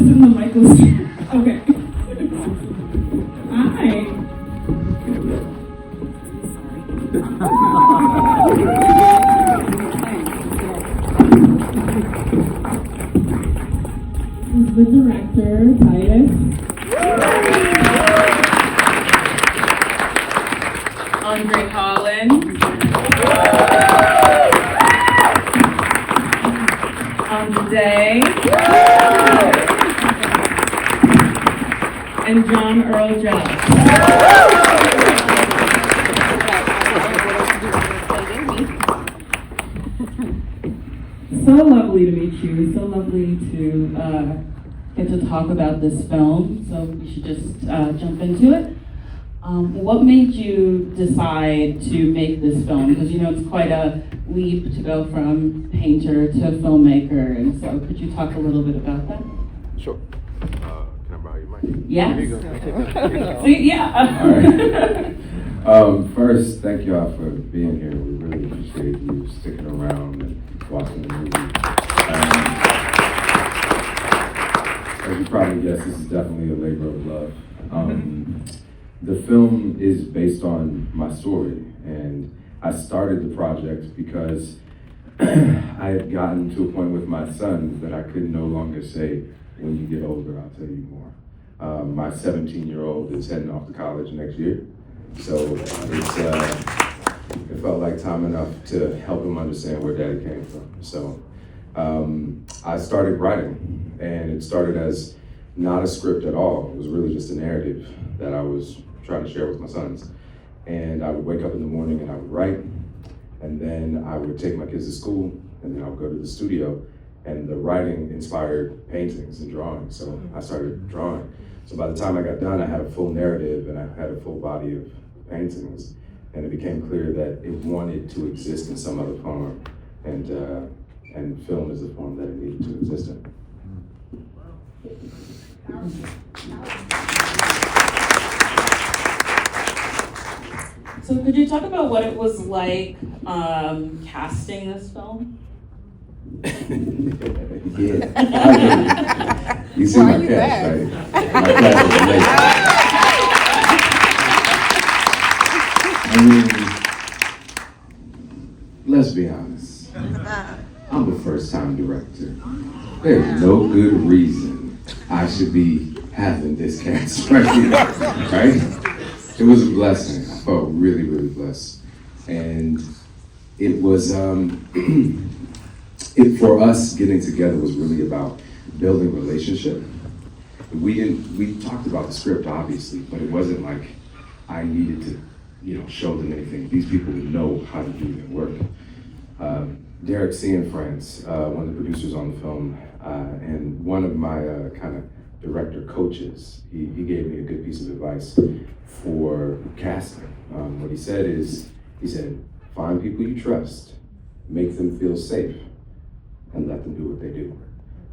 in the mic was okay. Hi. This is the director, Titus. André Holland. André. And John Earl Jelks. So lovely to meet you. So lovely to get to talk about this film. So we should just jump into it. What made you decide to make this film? Because it's quite a leap to go from painter to filmmaker, and so could you talk a little bit about that? Sure. Can I borrow your mic? Yes. See, yeah. All right. First, thank you all for being here. We really appreciate you sticking around and watching the movie. As you probably guessed, this is definitely a labor of love. The film is based on my story, and I started the project because I had gotten to a point with my sons that I could no longer say, when you get older, I'll tell you more. My 17-year-old is heading off to college next year, so it felt like time enough to help him understand where Daddy came from. So I started writing, and it started as not a script at all. It was really just a narrative that I was trying to share with my sons. And I would wake up in the morning and I would write, and then I would take my kids to school, and then I would go to the studio, and the writing inspired paintings and drawings. So I started drawing. So by the time I got done, I had a full narrative and I had a full body of paintings, and it became clear that it wanted to exist in some other form, and film is the form that it needed to exist in. So could you talk about what it was like casting this film? Yeah. You see my cast, right? My cast is amazing. Let's be honest. I'm the first-time director. There's no good reason I should be having this cast right here, right? It was a blessing. I felt really, really blessed. And it was, for us, getting together was really about building relationship. We talked about the script, obviously, but it wasn't like I needed to, show them anything. These people know how to do their work. Derek C. and Friends, one of the producers on the film, and one of my kind of director coaches, he gave me a good piece of advice for casting. What he said is, find people you trust, make them feel safe, and let them do what they do.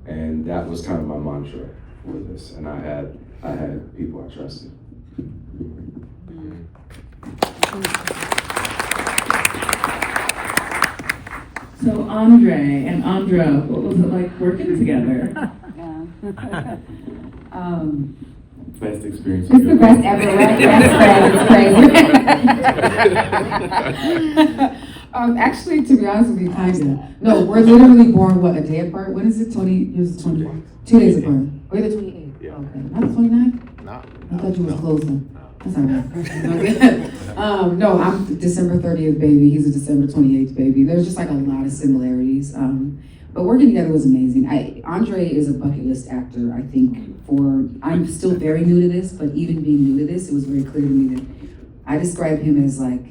And that was kind of my mantra for this. And I had people I trusted. So André and Andra, what was it like working together? Best experience. It's the best ever, right? That's crazy. Actually, to be honest with you, kinda. No, we're literally born, a day apart? When is it? 20 years, 20? 2 days apart. Or the 28th? Yeah. Okay. Not the 29th? No. I thought you was closer. That's all right. No, I'm December 30th baby. He's a December 28th baby. There's just like a lot of similarities. But working together was amazing. André is a bucket list actor, I think, I'm still very new to this, but even being new to this, it was very clear to me that I describe him as like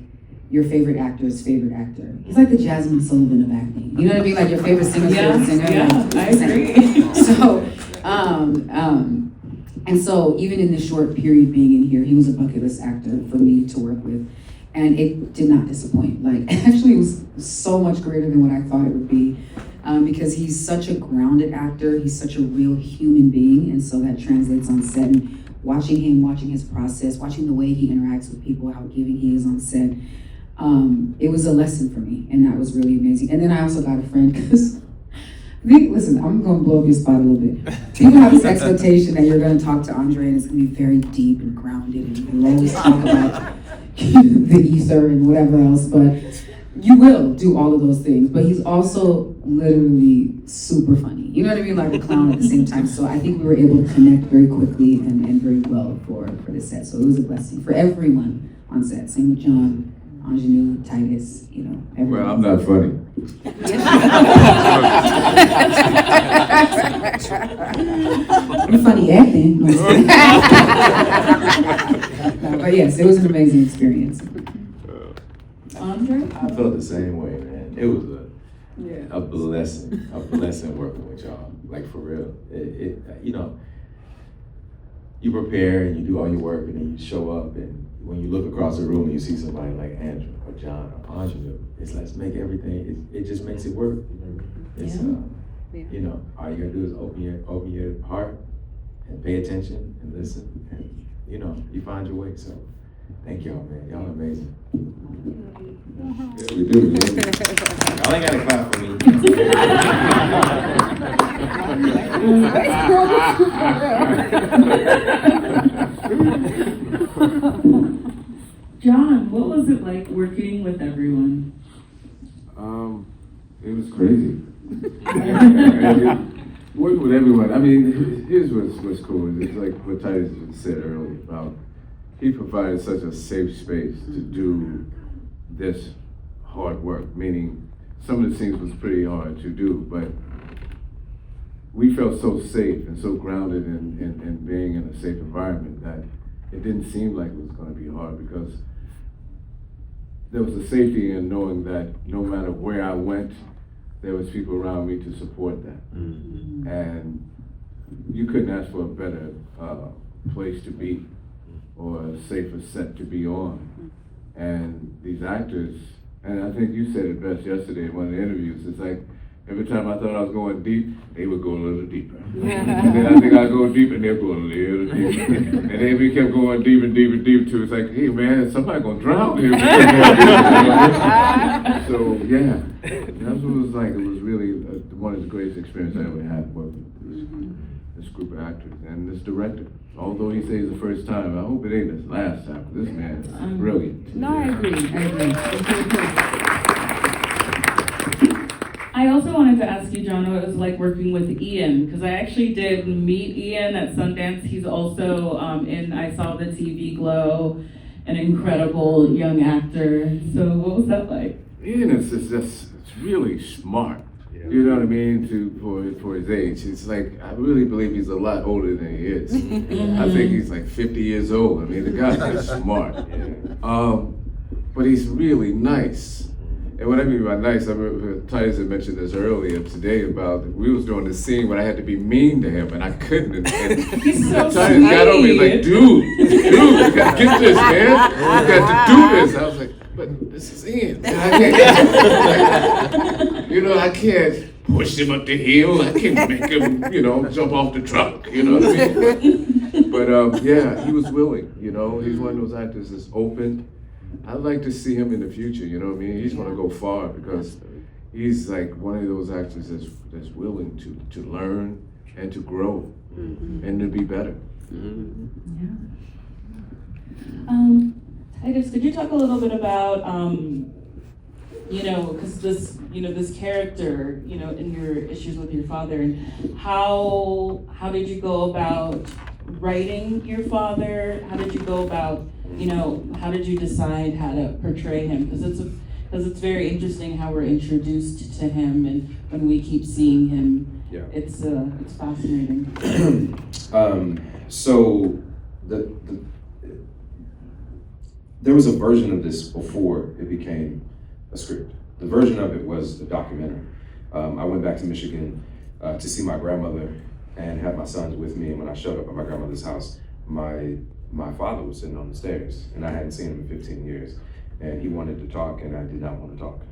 your favorite actor's favorite actor. He's like the Jasmine Sullivan of acting. You know what I mean? Like your favorite singer's favorite singer. Yeah, I agree. So, and so even in the short period being in here, he was a bucket list actor for me to work with. And it did not disappoint. Like, actually, it was so much greater than what I thought it would be. Because he's such a grounded actor, he's such a real human being, and so that translates on set. And watching him, watching his process, watching the way he interacts with people, how giving he is on set, it was a lesson for me, and that was really amazing. And then I also got a friend, because Listen, I'm going to blow up your spot a little bit. People have this expectation that you're going to talk to André and it's going to be very deep and grounded and you'll always talk about the ether and whatever else, but you will do all of those things. But he's also literally super funny. You know what I mean? Like a clown at the same time. So I think we were able to connect very quickly and very well for the set. So it was a blessing for everyone on set. Same with John, Ingenue, Titus, everyone. Well, I'm not funny. You're funny acting. No, but yes, it was an amazing experience. Andre? I felt the same way, man. It was a blessing working with y'all. Like for real. You prepare and you do all your work and then you show up and when you look across the room and you see somebody like Andra or John or Ingenue, it's let's make everything. It just makes it work. It's all you gotta do is open your heart and pay attention and listen and you find your way. So thank y'all, man. Y'all amazing. Yeah, we do. Y'all ain't gotta clap for me. John, what was it like working with everyone? It was crazy. Working with everyone. I mean, here's what's cool. It's like what Titus said earlier about he provided such a safe space to do this hard work, meaning some of the things was pretty hard to do, but we felt so safe and so grounded in being in a safe environment that it didn't seem like it was going to be hard because there was a safety in knowing that no matter where I went, there was people around me to support that. Mm-hmm. And you couldn't ask for a better place to be or a safer set to be on. And these actors, and I think you said it best yesterday in one of the interviews, it's like every time I thought I was going deep, they would go a little deeper. And then I think I'd go deep and they'd go a little deeper. And then we kept going deep and deep and deep too. It's like, hey man, somebody gonna drown here. So yeah, that's what it was like. It was really one of the greatest experiences I ever had working with this group of actors and this director. Although he says the first time, I hope it ain't his last time. This man is brilliant. No, I agree. I also wanted to ask you, John, what it was like working with Ian, because I actually did meet Ian at Sundance. He's also in I Saw the TV Glow, an incredible young actor. So what was that like? Ian is just really smart. You know what I mean? For his age, it's like I really believe he's a lot older than he is. I think he's like 50 years old. I mean, the guy's just smart. But he's really nice. And what I mean by nice, I remember Titus had mentioned this earlier today about we was doing this scene where I had to be mean to him and I couldn't. And He's so Titus got over me like, dude, you gotta get this, man. You got to do this. I was like, but this is Ian. I can't push him up the hill. I can't make him, jump off the truck. You know what I mean? But yeah, he was willing. He's one of those actors that's open. I'd like to see him in the future. You know what I mean? He's going to go far because he's like one of those actors that's willing to learn and to grow and to be better. Titus, could you talk a little bit about, because this character, in your issues with your father, and how did you go about writing your father? How did you go about, how did you decide how to portray him? Because it's very interesting how we're introduced to him, and when we keep seeing him, it's fascinating. So there was a version of this before it became a script. The version of it was a documentary. I went back to Michigan to see my grandmother and had my sons with me. And when I showed up at my grandmother's house, my father was sitting on the stairs, and I hadn't seen him in 15 years. And he wanted to talk, and I did not want to talk.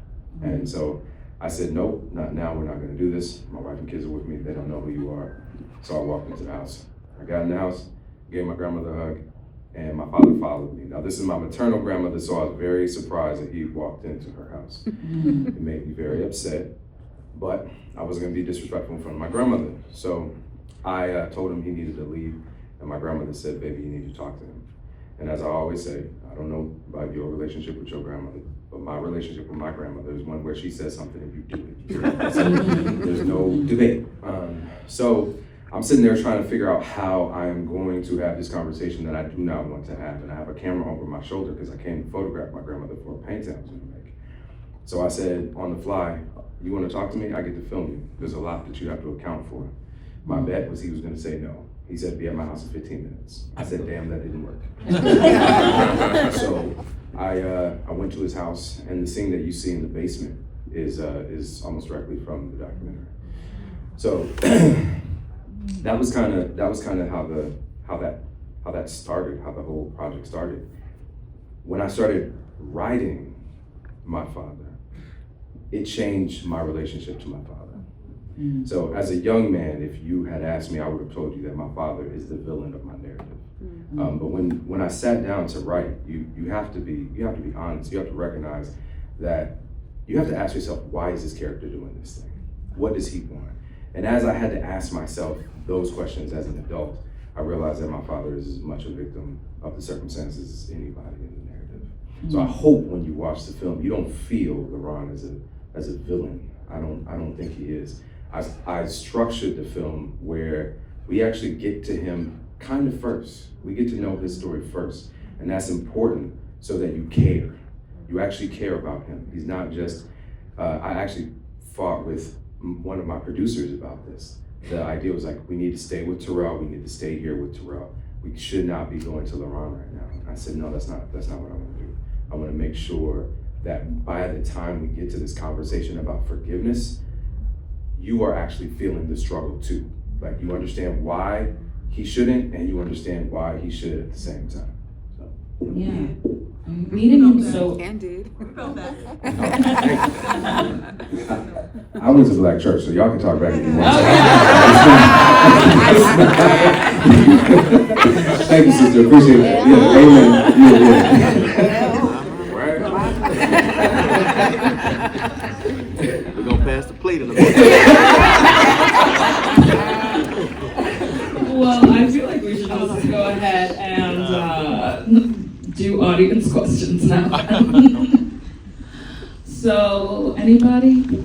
And so I said, nope, not now, we're not going to do this. My wife and kids are with me, they don't know who you are. So I walked into the house. I got in the house, gave my grandmother a hug, and my father followed me. Now this is my maternal grandmother, so I was very surprised that he walked into her house. It made me very upset, but I wasn't gonna be disrespectful in front of my grandmother. So I told him he needed to leave, and my grandmother said, baby, you need to talk to him. And as I always say, I don't know about your relationship with your grandmother, but my relationship with my grandmother is one where she says something and you do it. So there's no debate. So I'm sitting there trying to figure out how I am going to have this conversation that I do not want to have. And I have a camera over my shoulder because I came to photograph my grandmother for a painting I was gonna make. So I said on the fly, you wanna talk to me? I get to film you. There's a lot that you have to account for. My bet was he was gonna say no. He said, be at my house in 15 minutes. I said, damn, that didn't work. So I went to his house, and the scene that you see in the basement is almost directly from the documentary. So that was kind of how that started, how the whole project started. When I started writing my father, it changed my relationship to my father. So as a young man, if you had asked me, I would have told you that my father is the villain of my narrative. But when I sat down to write, you have to be honest. You have to recognize that you have to ask yourself, why is this character doing this thing? What does he want? And as I had to ask myself those questions as an adult, I realized that my father is as much a victim of the circumstances as anybody in the narrative. So I hope when you watch the film, you don't feel LaRon as a villain. I don't think he is. I structured the film where we actually get to him kind of first. We get to know his story first. And that's important so that you care. You actually care about him. He's not just, I actually fought with one of my producers about this. The idea was like, we need to stay with Terrell. We need to stay here with Terrell. We should not be going to LaRon right now. And I said, no, that's not what I want to do. I want to make sure that by the time we get to this conversation about forgiveness, you are actually feeling the struggle too. Like you understand why he shouldn't, and you understand why he should at the same time. So. Yeah. Meeting him so. Indeed. I went to Black church, so y'all can talk back if you want. Thank you, sister. Appreciate it. Yeah, amen. We're gonna pass the plate in a minute. Well, I feel like we should just go ahead and do audience questions now. So, anybody?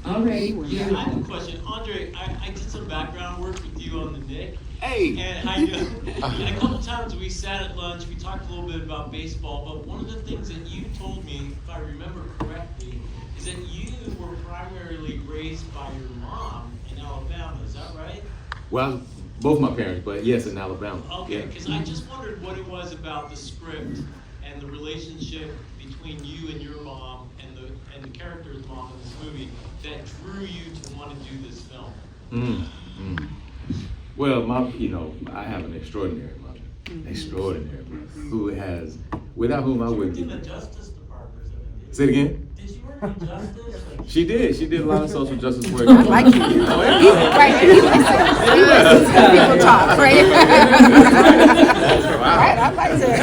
All right. Yeah, I have a question. Andre, I did some background work with you on the Knick. Hey! And a couple times we sat at lunch, we talked a little bit about baseball, but one of the things that you told me, if I remember correctly, is that you were primarily raised by your mom in Alabama, is that right? Well, both my parents, but yes, in Alabama. Okay, because I just wondered what it was about the script and the relationship between you and your mom and the character's mom in this movie that drew you to want to do this film. Well, I have an extraordinary mother, who has, without whom I wouldn't In be. the Justice Department. Say it again? Did you work in justice? She did a lot of social justice work. I like you. Right, and he listens to people talk, right? Right, I like that.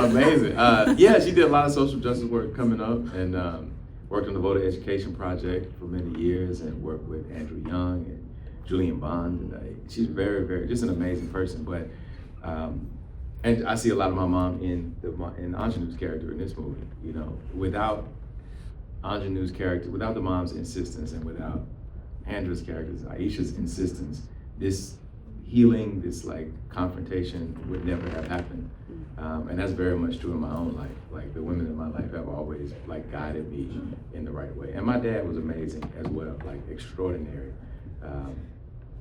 Amazing. Yeah, she did a lot of social justice work coming up, and worked on the voter education project for many years, and worked with Andrew Young and Julian Bond. And she's very, very, just an amazing person. But and I see a lot of my mom in Ingenue's character in this movie. You know, without Ingenue's character, without the mom's insistence, and without Andra's character, Aisha's insistence, this healing, this like confrontation would never have happened. And that's very much true in my own life. Like the women in my life have always like guided me in the right way. And my dad was amazing as well, like extraordinary.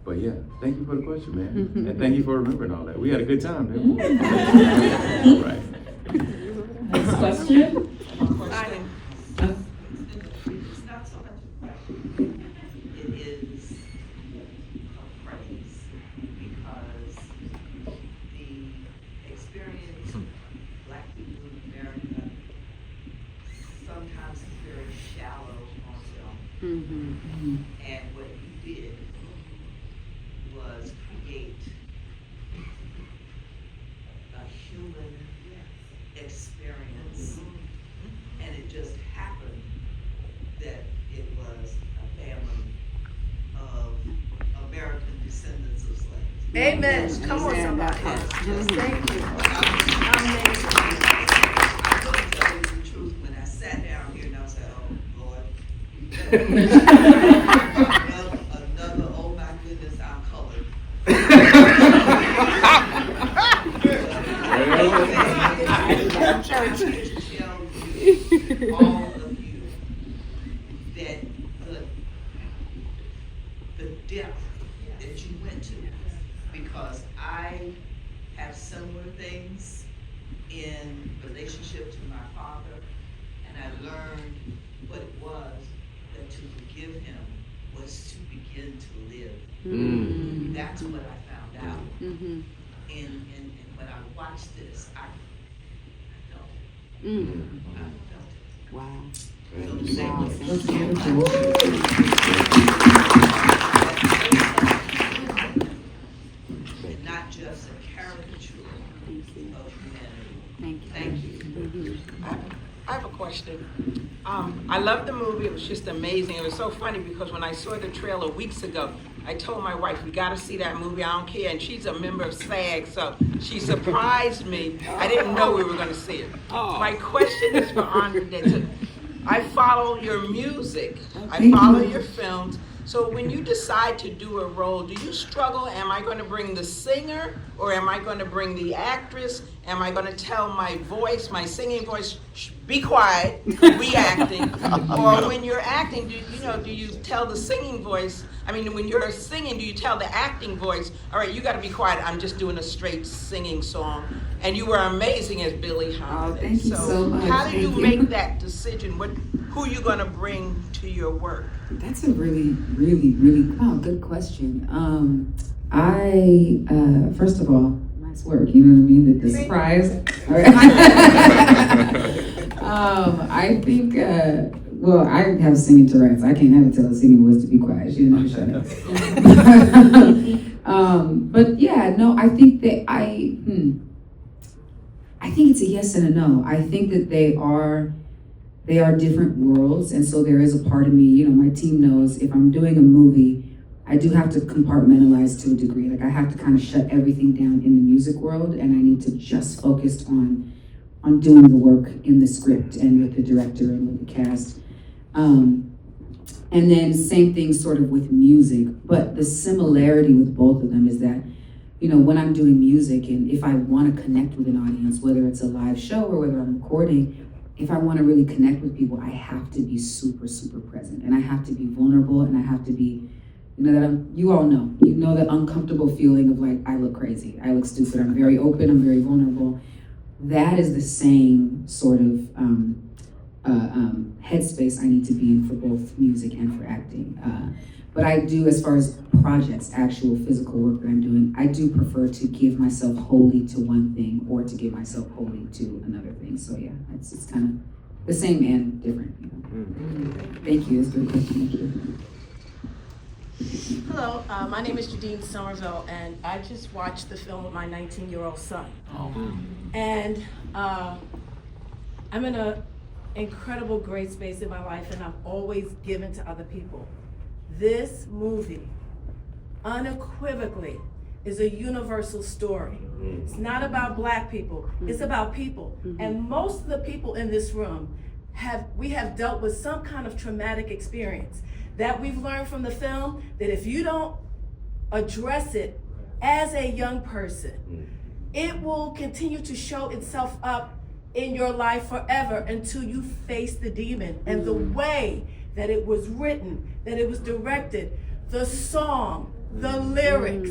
But yeah, thank you for the question, man. And thank you for remembering all that. We had a good time, man. Right. Next question. It's not so much a question, it is a praise, because the experience of Black people in America sometimes is very shallow on film. And what you did was create a human experience, and it just Amen. Come on, somebody. Thank you. The truth, when I sat down here and I was like, oh, Lord. another, oh my goodness, I'm colored. All of you, that the depth that you went to, because I have similar things in relationship to my father, and I learned what it was that to forgive him was to begin to live. That's what I found out. And when I watched this, I felt it. I felt it. Wow. So the same was and not just a caricature of humanity. Thank you. I have a question. I love the movie. It was just amazing. It was so funny because when I saw the trailer weeks ago, I told my wife, we got to see that movie. I don't care. And she's a member of SAG, so she surprised me. I didn't know we were going to see it. My question is for Andra. I follow your music. I follow your films. So when you decide to do a role, do you struggle? Am I going to bring the singer, or am I going to bring the actress? Am I going to tell my voice, my singing voice, shh, be quiet, we acting? Or when you're acting, do you tell the singing voice? I mean, when you're singing, do you tell the acting voice, all right, you got to be quiet, I'm just doing a straight singing song? And you were amazing as Billie Holiday. Oh, thank you so much. How do you Thank you. make that decision? Who you going to bring to your work? That's a really good question. First of all, nice work. You know what I mean? The surprise. All right. I think. Well, I have singing Tourette's. I can't ever tell a singing voice to be quiet. She never shut up. But yeah, no. I think that I think it's a yes and a no. I think that they are different worlds, and so there is a part of me, my team knows if I'm doing a movie, I do have to compartmentalize to a degree. Like I have to kind of shut everything down in the music world, and I need to just focus on doing the work in the script and with the director and with the cast. And then same thing sort of with music, but the similarity with both of them is that, when I'm doing music and if I want to connect with an audience, whether it's a live show or whether I'm recording, if I want to really connect with people, I have to be super, super present, and I have to be vulnerable, and I have to be, you all know that uncomfortable feeling of like, I look crazy, I look stupid, I'm very open, I'm very vulnerable. That is the same sort of headspace I need to be in for both music and for acting. But I do, as far as projects, actual physical work that I'm doing, I do prefer to give myself wholly to one thing or to give myself wholly to another thing. So yeah, it's kind of the same and different. Thank you. That's a good question. Thank you. Hello, my name is Jourdain Somerville, and I just watched the film with my 19-year-old son. And I'm in an incredible, great space in my life, and I've always given to other people. This movie, unequivocally, is a universal story. It's not about Black people, it's about people. And most of the people in this room have dealt with some kind of traumatic experience that we've learned from the film, that if you don't address it as a young person, it will continue to show itself up in your life forever until you face the demon. And the way that it was written, that it was directed, the song, the lyrics,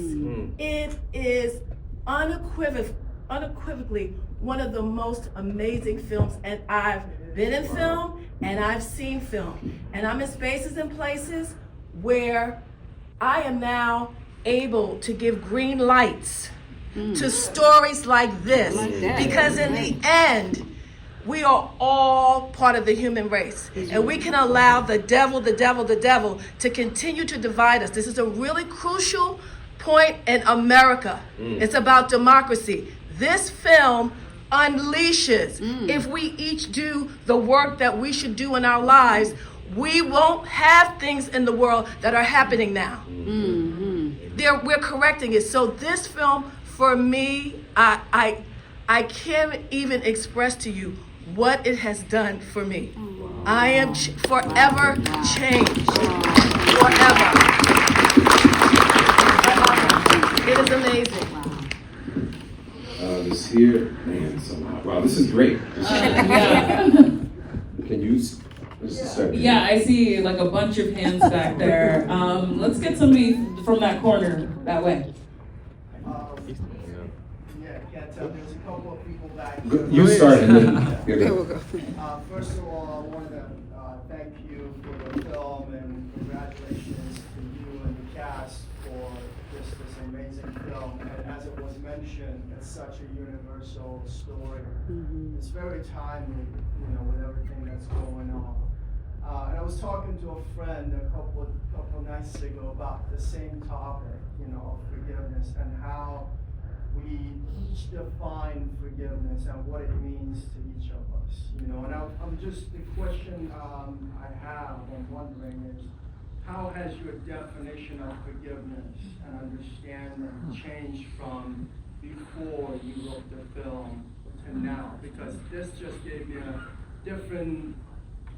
it is unequivocally one of the most amazing films. And I've been in film and I've seen film. And I'm in spaces and places where I am now able to give green lights to stories like this. Because in the end, we are all part of the human race. And we can allow the devil to continue to divide us. This is a really crucial point in America. It's about democracy. This film unleashes. If we each do the work that we should do in our lives, we won't have things in the world that are happening now. we're correcting it. So this film, for me, I can't even express to you what it has done for me. I am forever changed. Forever. It is amazing. This here, man, so wow, this is great. Yeah. Can you start? Yeah, I see like a bunch of hands back there. Let's get somebody from that corner that way. Yeah, can't tell. There's a couple of people back. You started. There we go. First of all, I want to thank you for the film and congratulations to you and the cast for this amazing film. And as it was mentioned, it's such a universal story. It's very timely, with everything that's going on. And I was talking to a friend a couple nights ago about the same topic, of forgiveness and how we each define forgiveness and what it means to each of us, And I'm just, the question I'm wondering is, how has your definition of forgiveness and understanding changed from before you wrote the film to now? Because this just gave me a different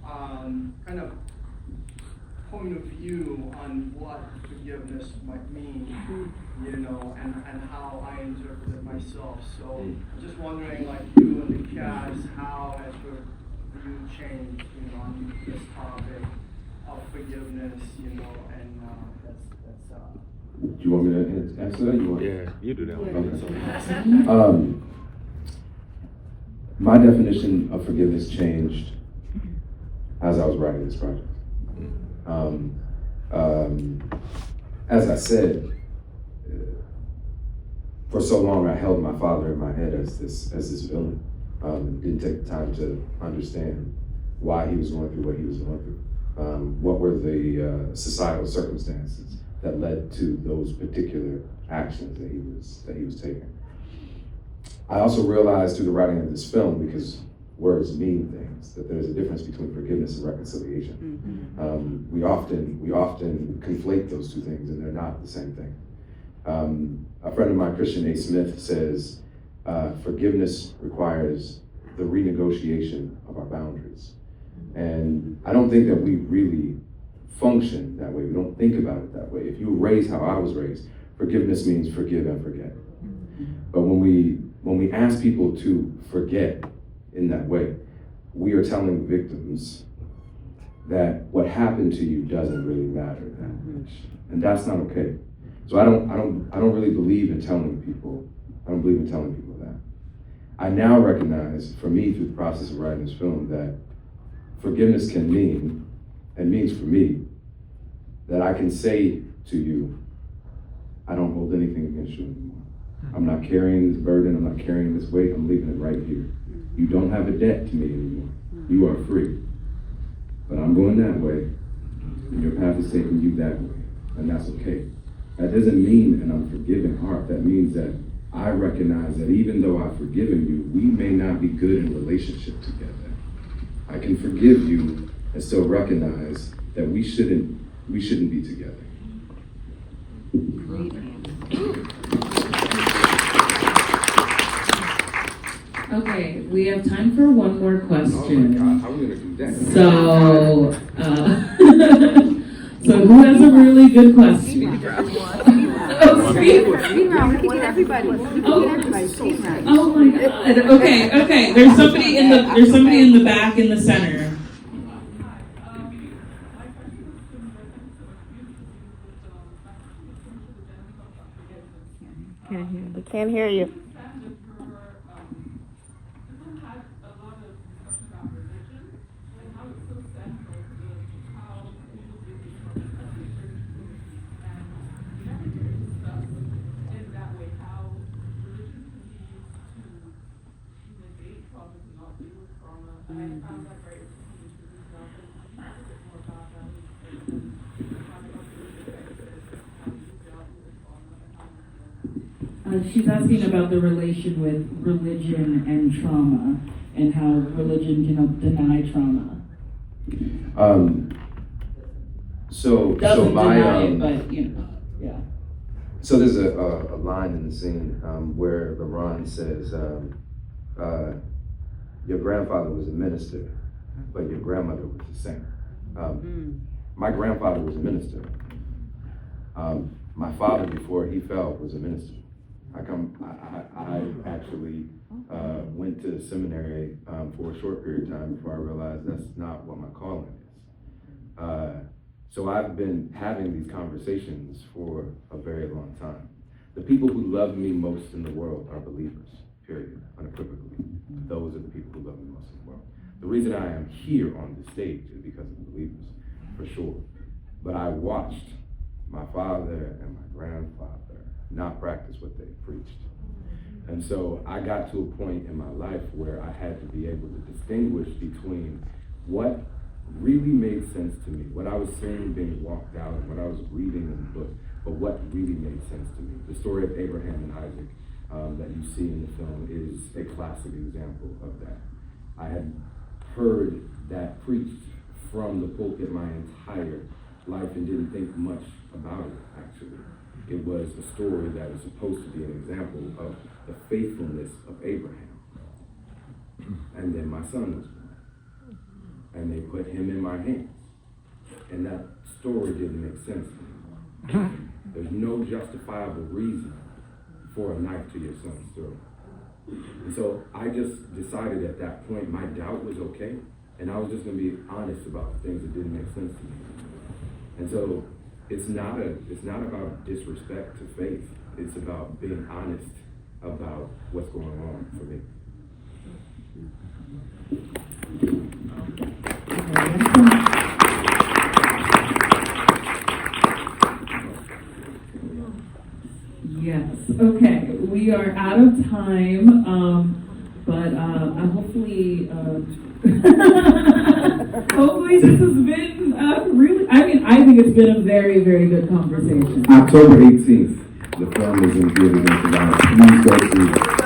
kind of point of view on what forgiveness might mean, and how I interpret it myself. So I'm just wondering, like you and the cast, how has your view changed, on this topic of forgiveness, and that's. Do you want me to answer that? Yeah, you do that one. My definition of forgiveness changed as I was writing this project. As I said, for so long I held my father in my head as this villain. Didn't take the time to understand why he was going through what he was going through. What were the societal circumstances that led to those particular actions that he was taking. I also realized through the writing of this film, because words mean things, that there's a difference between forgiveness and reconciliation. We often conflate those two things, and they're not the same thing. A friend of mine, Christian A. Smith, says forgiveness requires the renegotiation of our boundaries. And I don't think that we really function that way. We don't think about it that way. If you were raised how I was raised, forgiveness means forgive and forget. But when we ask people to forget in that way, we are telling victims that what happened to you doesn't really matter that much, and that's not okay. So I don't really believe in telling people. I don't believe in telling people that. I now recognize, for me, through the process of writing this film, that forgiveness can mean, and means for me, that I can say to you, I don't hold anything against you anymore. I'm not carrying this burden, I'm not carrying this weight, I'm leaving it right here. You don't have a debt to me anymore. You are free. But I'm going that way, and your path is taking you that way, and that's okay. That doesn't mean an unforgiving heart. That means that I recognize that even though I've forgiven you, we may not be good in relationship together. I can forgive you and still recognize that we shouldn't be together. Okay, we have time for one more question. Oh my God, how are we gonna do that? So who has a really good question? Oh, speed round. We can get everybody. Speed round. Oh my God. Okay. There's somebody in the back in the center. We can't hear you. She's asking about the relation with religion and trauma, and how religion can deny trauma. So Doesn't my deny it, but yeah. So there's a line in the scene where LeBron says, your grandfather was a minister, but your grandmother was a singer. My grandfather was a minister. My father, before he fell, was a minister. I actually went to seminary for a short period of time before I realized that's not what my calling is. So I've been having these conversations for a very long time. The people who love me most in the world are believers, period, unequivocally. Those are the people who love me most in the world. The reason I am here on the stage is because of believers, for sure. But I watched my father and my grandfather not practice what they preached. And so I got to a point in my life where I had to be able to distinguish between what really made sense to me, what I was seeing being walked out and what I was reading in the book, but what really made sense to me. The story of Abraham and Isaac that you see in the film is a classic example of that. I had heard that preached from the pulpit my entire life and didn't think much about it, actually. It was a story that was supposed to be an example of the faithfulness of Abraham. And then my son was born. And they put him in my hands. And that story didn't make sense to me. There's no justifiable reason for a knife to your son's throat. And so I just decided at that point my doubt was okay, and I was just going to be honest about the things that didn't make sense to me. And so it's not about disrespect to faith. It's about being honest about what's going on for me. Yes. Okay. We are out of time, but hopefully, hopefully this has been really. I mean, I think it's been a very, very good conversation. October 18th, the film is in theaters in Savannah. Please go see it.